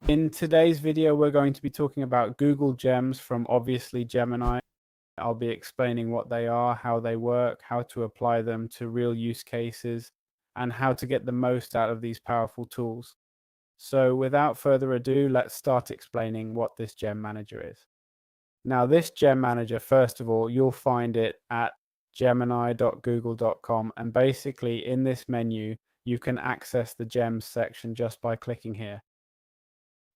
In today's video, we're going to be talking about Google Gems from obviously Gemini. I'll be explaining what they are, how they work, how to apply them to real use cases, and how to get the most out of these powerful tools. So without further ado, let's start explaining what this Gem Manager is. Now, this Gem Manager, first of all, you'll find it at gemini.google.com, and basically in this menu, you can access the Gems section just by clicking here.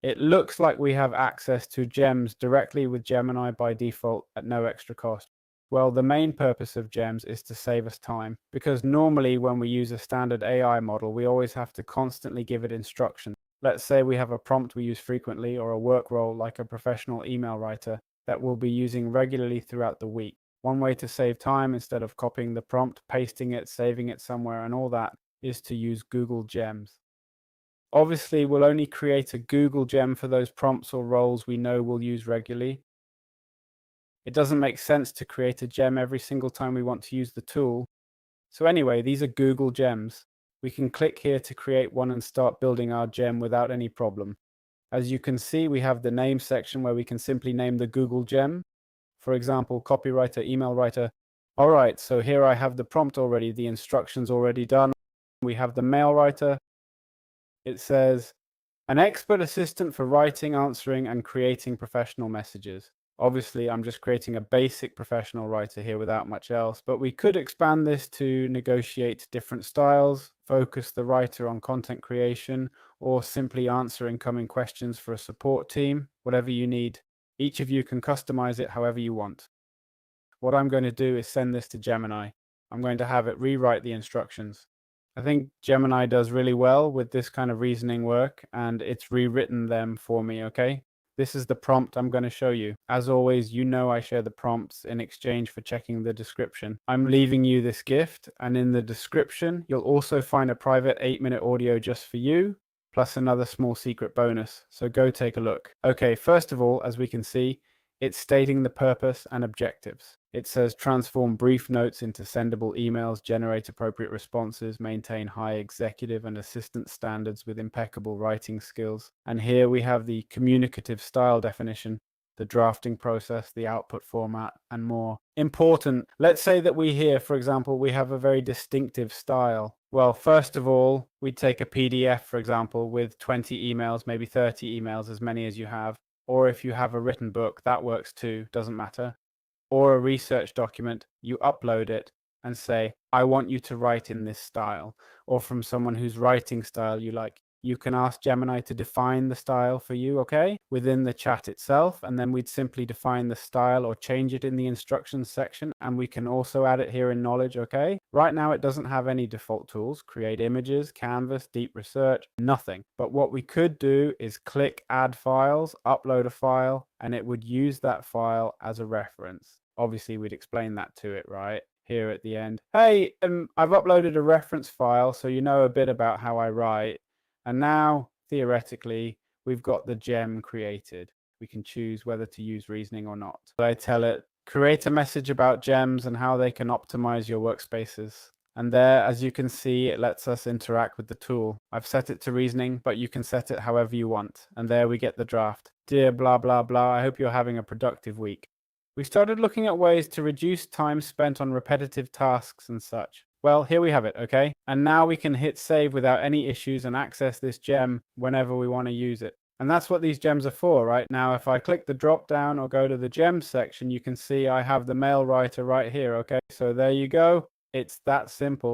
It looks like we have access to gems directly with Gemini by default at no extra cost. Well, the main purpose of gems is to save us time, because normally when we use a standard AI model, we always have to constantly give it instructions. Let's say we have a prompt we use frequently or a work role like a professional email writer that we'll be using regularly throughout the week. One way to save time instead of copying the prompt, pasting it, saving it somewhere and all that is to use Google Gems. Obviously, we'll only create a Google gem for those prompts or roles we know we'll use regularly. It doesn't make sense to create a gem every single time we want to use the tool. So anyway, these are Google Gems. We can click here to create one and start building our gem without any problem. As you can see, we have the name section where we can simply name the Google gem. For example, copywriter, email writer. All right, so here I have the prompt already, the instructions already done. We have the mail writer. It says, an expert assistant for writing, answering, and creating professional messages. Obviously, I'm just creating a basic professional writer here without much else, but we could expand this to negotiate different styles, focus the writer on content creation, or simply answer incoming questions for a support team, whatever you need. Each of you can customize it however you want. What I'm going to do is send this to Gemini. I'm going to have it rewrite the instructions. I think Gemini does really well with this kind of reasoning work, and it's rewritten them for me, okay? This is the prompt I'm going to show you. As always, you know I share the prompts in exchange for checking the description. I'm leaving you this gift, and in the description, you'll also find a private 8-minute audio just for you, plus another small secret bonus, so go take a look. Okay, first of all, as we can see, it's stating the purpose and objectives. It says transform brief notes into sendable emails, generate appropriate responses, maintain high executive and assistant standards with impeccable writing skills. And here we have the communicative style definition, the drafting process, the output format, and more. Important. Let's say that we here, for example, we have a very distinctive style. Well, first of all, we'd take a PDF, for example, with 20 emails, maybe 30 emails, as many as you have. Or if you have a written book, that works too, doesn't matter. Or a research document, you upload it and say, I want you to write in this style. Or from someone whose writing style you like. You can ask Gemini to define the style for you, okay? Within the chat itself, and then we'd simply define the style or change it in the instructions section, and we can also add it here in knowledge, okay? Right now it doesn't have any default tools, create images, canvas, deep research, nothing. But what we could do is click add files, upload a file, and it would use that file as a reference. Obviously we'd explain that to it, right? Here at the end. Hey, I've uploaded a reference file so you know a bit about how I write. And now, theoretically, we've got the gem created. We can choose whether to use reasoning or not. So I tell it, create a message about gems and how they can optimize your workspaces. And there, as you can see, it lets us interact with the tool. I've set it to reasoning, but you can set it however you want. And there we get the draft. Dear blah, blah, blah, I hope you're having a productive week. We started looking at ways to reduce time spent on repetitive tasks and such. Well, here we have it, okay? And now we can hit save without any issues and access this gem whenever we want to use it. And that's what these gems are for, right? Now, if I click the drop down or go to the gems section, you can see I have the mail writer right here, okay? So there you go. It's that simple.